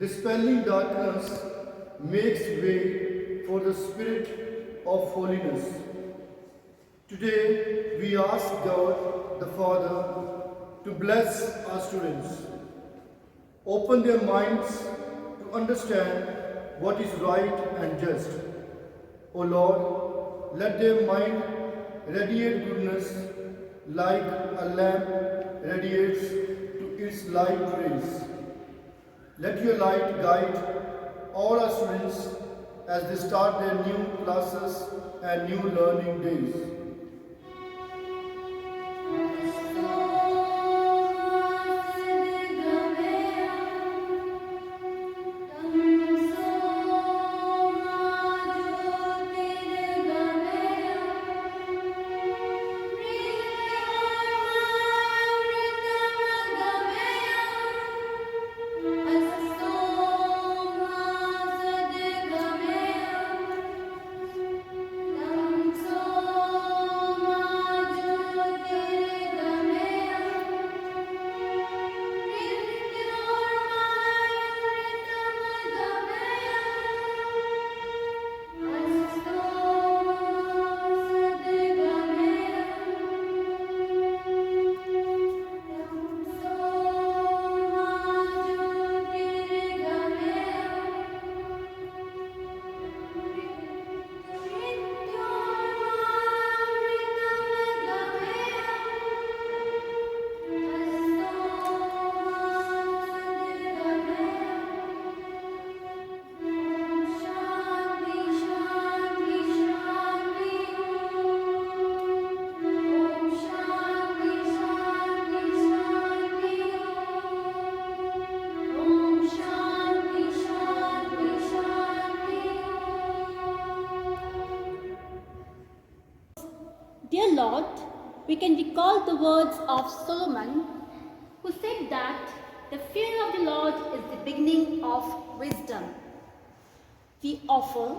Dispelling darkness makes way for the Spirit of holiness. Today, we ask God the Father to bless our students, open their minds to understand what is right and just. O Lord, let their mind radiate goodness like a lamp radiates to its light rays. Let your light guide all our students as they start their new classes and new learning days. Dear Lord, we can recall the words of Solomon, who said that the fear of the Lord is the beginning of wisdom. We offer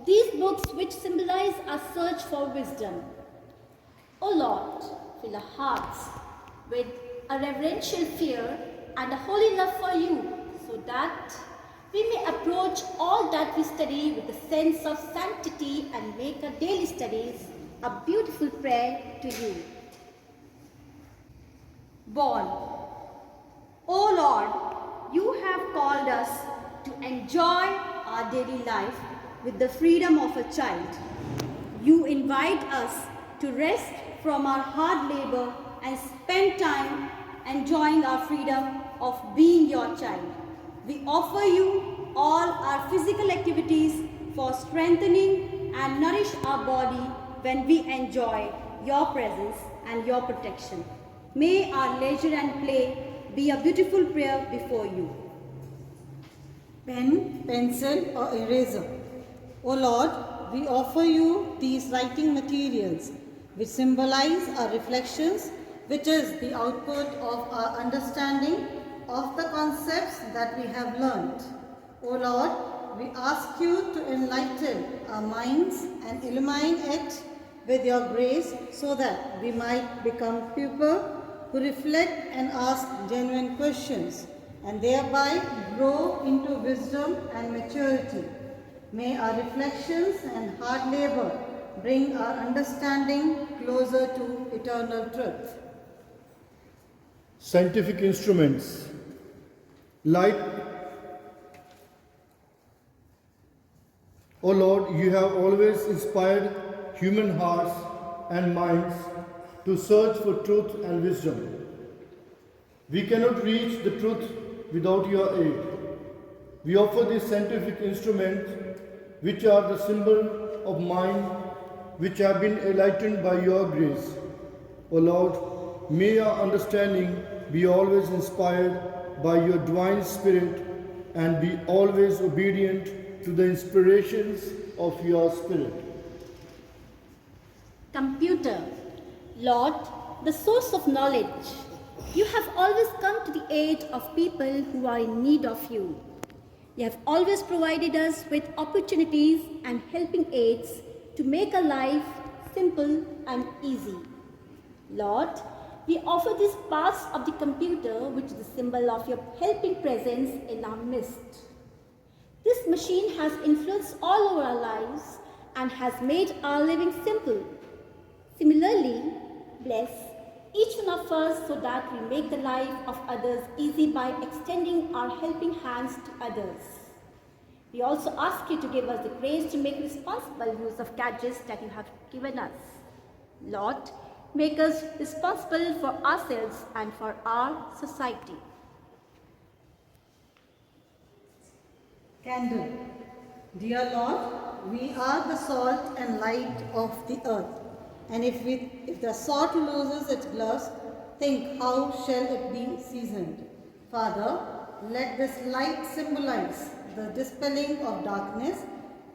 these books which symbolize our search for wisdom. O Lord, fill our hearts with a reverential fear and a holy love for you, so that we may approach all that we study with a sense of sanctity and make our daily studies a beautiful prayer to you. Born. O Lord, you have called us to enjoy our daily life with the freedom of a child. You invite us to rest from our hard labor and spend time enjoying our freedom of being your child. We offer you all our physical activities for strengthening and nourish our body when we enjoy your presence and your protection. May our leisure and play be a beautiful prayer before you. Pen, pencil or eraser. O Lord, we offer you these writing materials which symbolize our reflections, which is the output of our understanding of the concepts that we have learnt. O Lord, we ask you to enlighten our minds and illumine it with your grace so that we might become people who reflect and ask genuine questions and thereby grow into wisdom and maturity. May our reflections and hard labor bring our understanding closer to eternal truth. Scientific instruments. Light. O Lord, you have always inspired human hearts and minds to search for truth and wisdom. We cannot reach the truth without your aid. We offer these scientific instruments, which are the symbol of mind, which have been enlightened by your grace. O Lord, may our understanding be always inspired by your divine spirit and be always obedient to the inspirations of your spirit. Computer. Lord, the source of knowledge, you have always come to the aid of people who are in need of you. You have always provided us with opportunities and helping aids to make our life simple and easy. Lord, We offer these parts of the computer, which is the symbol of your helping presence in our midst. This machine has influenced all over our lives and has made our living simple. Similarly, bless each one of us so that we make the life of others easy by extending our helping hands to others. We also ask you to give us the grace to make responsible use of gadgets that you have given us. Lord, make us responsible for ourselves and for our society. Candle. Dear Lord, we are the salt and light of the earth. And if the salt loses its gloss, think how shall it be seasoned? Father, let this light symbolize the dispelling of darkness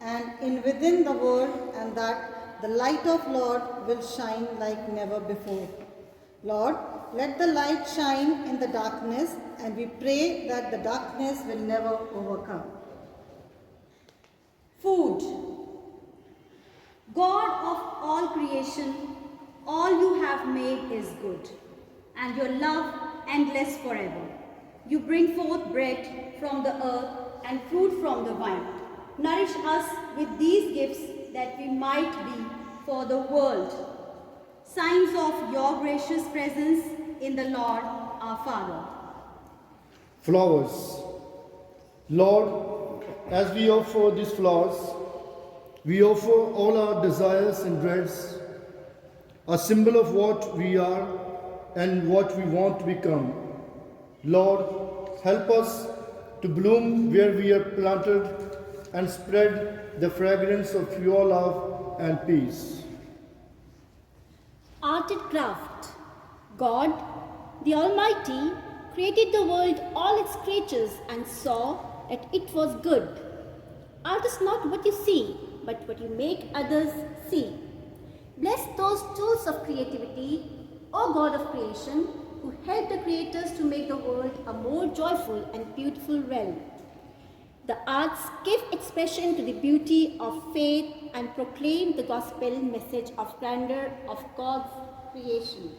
and in within the world, and that the light of Lord will shine like never before. Lord, let the light shine in the darkness, and we pray that the darkness will never overcome. Food. God of all creation, all you have made is good, and your love endless forever. You bring forth bread from the earth and fruit from the vine. Nourish us with these gifts that we might be for the world signs of your gracious presence in the Lord our Father. Flowers. Lord, as we offer these flowers, we offer all our desires and dreads, a symbol of what we are and what we want to become. Lord, help us to bloom where we are planted and spread the fragrance of your love and peace. Art and craft. God, the Almighty, created the world, all its creatures, and saw that it was good. Art is not what you see, but what you make others see. Bless those tools of creativity, O God of creation, who help the creators to make the world a more joyful and beautiful realm. The arts give expression to the beauty of faith and proclaim the gospel message of grandeur of God's creation.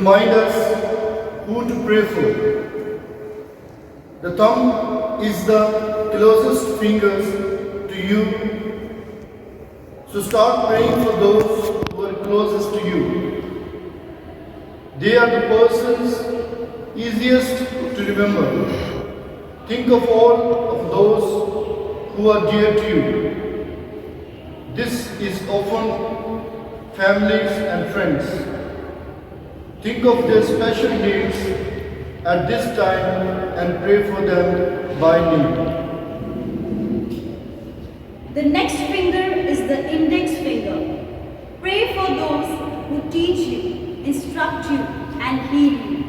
remind us who to pray for. The thumb is the closest fingers to you, so start praying for those who are closest to you. They are the persons easiest to remember. Think of all of those who are dear to you. This is often families and friends. Think of their special needs at this time and pray for them by name. The next finger is the index finger. Pray for those who teach you, instruct you, and heal you.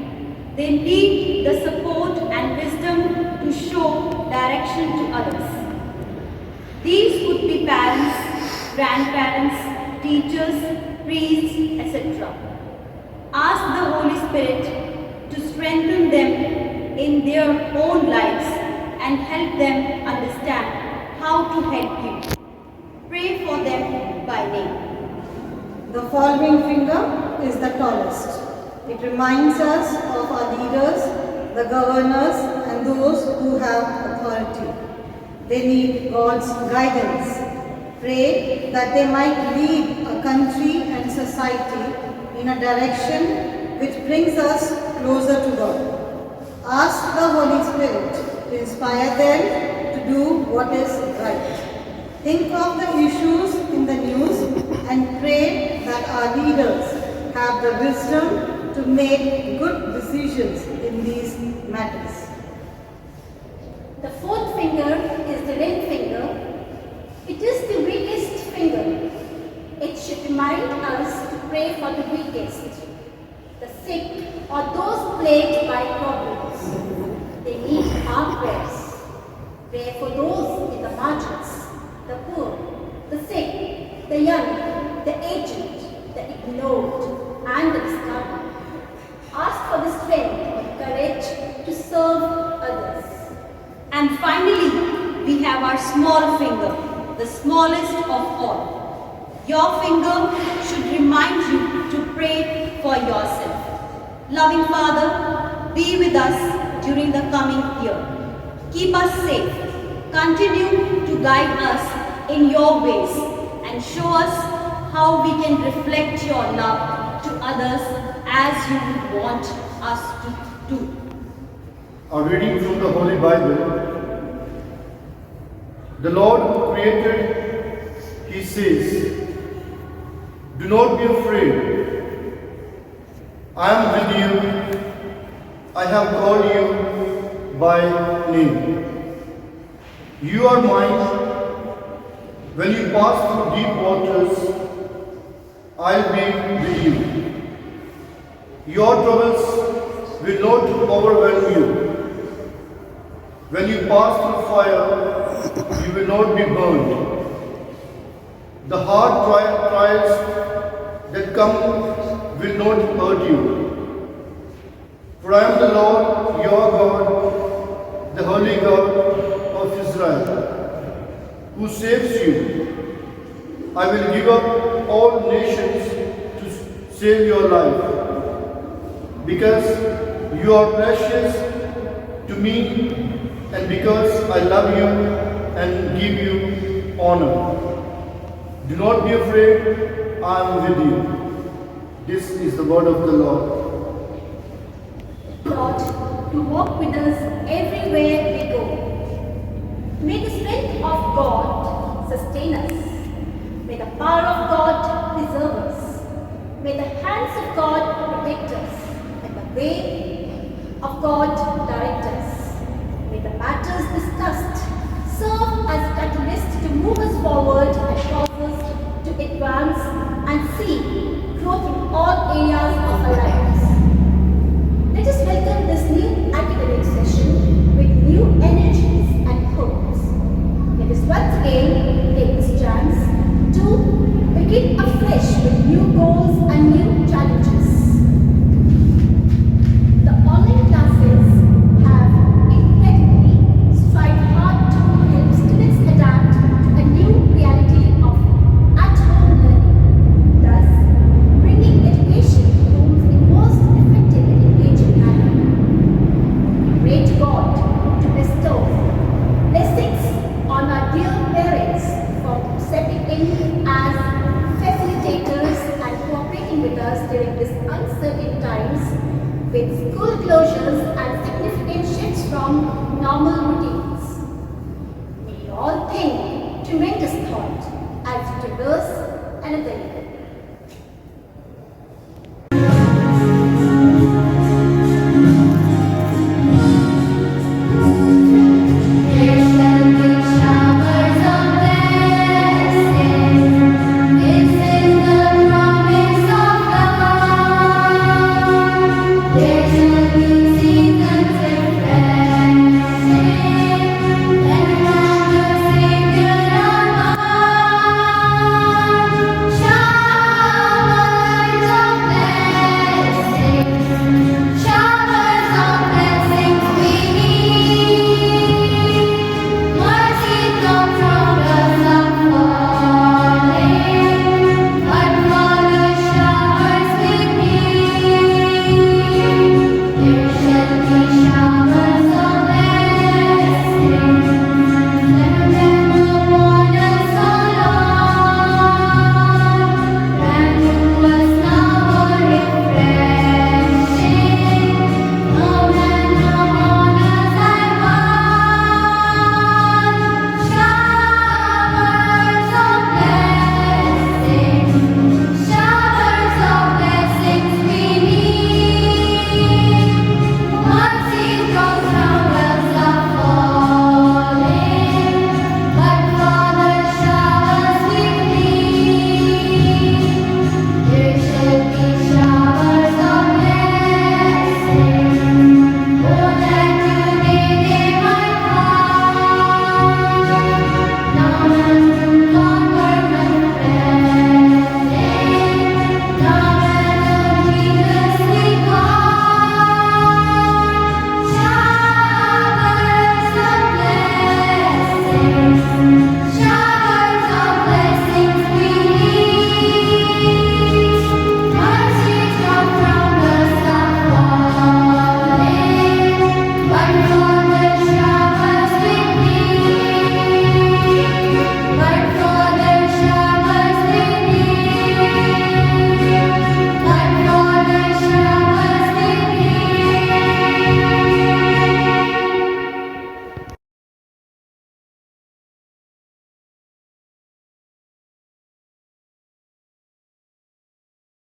They need the support and wisdom to show direction to others. These would be parents, grandparents, teachers, priests, etc. Ask the Holy Spirit to strengthen them in their own lives and help them understand how to help you. Pray for them by name. The following finger is the tallest. It reminds us of our leaders, the governors, and those who have authority. They need God's guidance. Pray that they might lead a country and society in a direction which brings us closer to God. Ask the Holy Spirit to inspire them to do what is right. Think of the issues in the news and pray that our leaders have the wisdom to make good decisions in these matters. The fourth finger is the ring finger. It is the weakest finger. It should remind us to pray for the weakest, the sick, or those plagued by problems. They need our prayers. Pray for those in the margins, the poor, the sick, the young, the aged, the ignored, and the discarded. Ask for the strength and courage to serve others. And finally, we have our small finger, the smallest of all. Your finger should remind you to pray for yourself. Loving Father, be with us during the coming year. Keep us safe. Continue to guide us in your ways and show us how we can reflect your love to others as you would want us to do. A reading from the Holy Bible. The Lord who created, He says, "Do not be afraid. I am with you. I have called you by name. You are mine. When you pass through deep waters, I'll be with you. Your troubles will not overwhelm you. When you pass through fire, you will not be burned. The hard trials that come will not hurt you. For I am the Lord, your God, the Holy God of Israel, who saves you. I will give up all nations to save your life, because you are precious to me and because I love you and give you honor. Do not be afraid, I am with you." This is the word of the Lord. Lord, to walk with us everywhere we go. May the strength of God sustain us. May the power of God preserve us. May the hands of God protect us. And the way of God direct us. May the matters discussed serve as a catalyst to move us forward and cause us to advance and see growth in all areas of our lives. Let us welcome this new academic session with new energies and hopes. Let us once again take this chance to begin afresh with new goals and new challenges. The online classes have incredibly strived hard to help students adapt to a new reality of at-home learning, thus bringing education to homes in school closures and significant shifts from normal routines. We all think tremendous thought as it reverse another year.